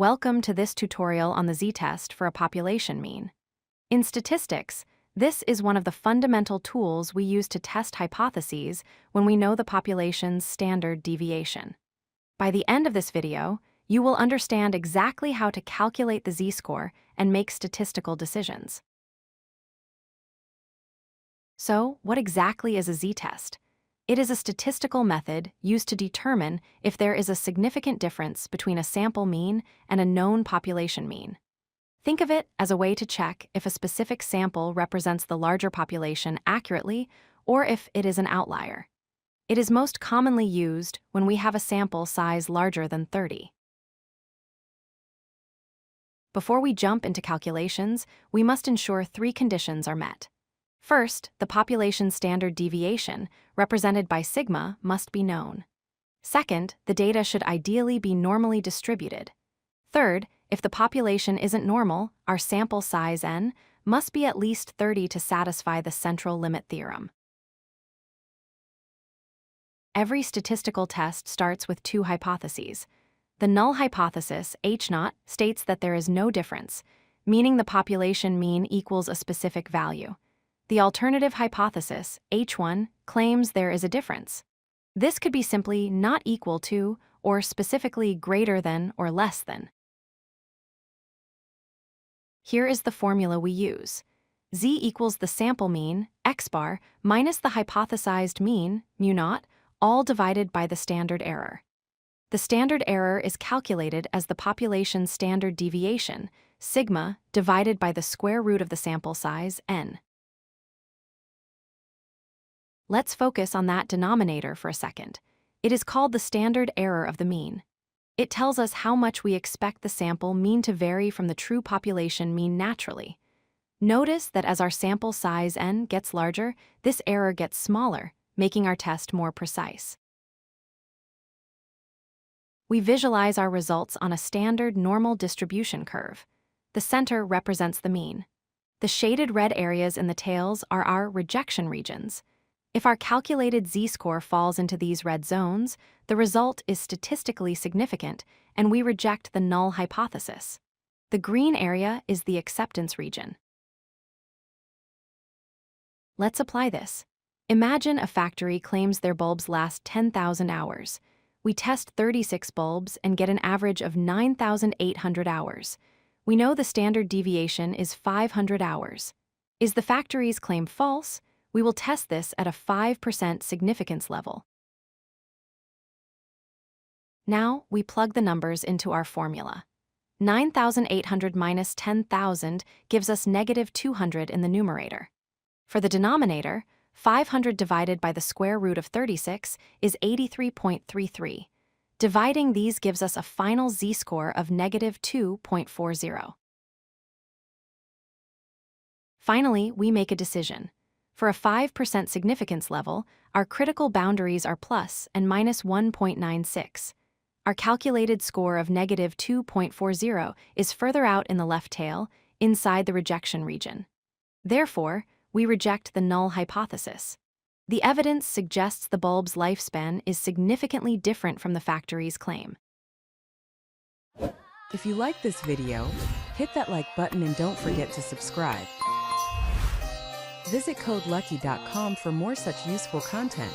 Welcome to this tutorial on the z-test for a population mean. In statistics, this is one of the fundamental tools we use to test hypotheses when we know the population's standard deviation. By the end of this video, you will understand exactly how to calculate the z-score and make statistical decisions. So, what exactly is a z-test? It is a statistical method used to determine if there is a significant difference between a sample mean and a known population mean. Think of it as a way to check if a specific sample represents the larger population accurately or if it is an outlier. It is most commonly used when we have a sample size larger than 30. Before we jump into calculations, we must ensure three conditions are met. First, the population standard deviation, represented by sigma, must be known. Second, the data should ideally be normally distributed. Third, if the population isn't normal, our sample size n must be at least 30 to satisfy the central limit theorem. Every statistical test starts with two hypotheses. The null hypothesis, H0, states that there is no difference, meaning the population mean equals a specific value. The alternative hypothesis, H1, claims there is a difference. This could be simply not equal to or specifically greater than or less than. Here is the formula we use. Z equals the sample mean, x bar, minus the hypothesized mean, mu naught, all divided by the standard error. The standard error is calculated as the population standard deviation, sigma, divided by the square root of the sample size, n. Let's focus on that denominator for a second. It is called the standard error of the mean. It tells us how much we expect the sample mean to vary from the true population mean naturally. Notice that as our sample size n gets larger, this error gets smaller, making our test more precise. We visualize our results on a standard normal distribution curve. The center represents the mean. The shaded red areas in the tails are our rejection regions. If our calculated z-score falls into these red zones, the result is statistically significant, and we reject the null hypothesis. The green area is the acceptance region. Let's apply this. Imagine a factory claims their bulbs last 10,000 hours. We test 36 bulbs and get an average of 9,800 hours. We know the standard deviation is 500 hours. Is the factory's claim false? We will test this at a 5% significance level. Now, we plug the numbers into our formula. 9,800 minus 10,000 gives us negative 200 in the numerator. For the denominator, 500 divided by the square root of 36 is 83.33. Dividing these gives us a final z-score of negative 2.40. Finally, we make a decision. For a 5% significance level, our critical boundaries are plus and minus 1.96. Our calculated score of negative 2.40 is further out in the left tail, inside the rejection region. Therefore, we reject the null hypothesis. The evidence suggests the bulb's lifespan is significantly different from the factory's claim. If you like this video, hit that like button and don't forget to subscribe. Visit codelucky.com for more such useful content.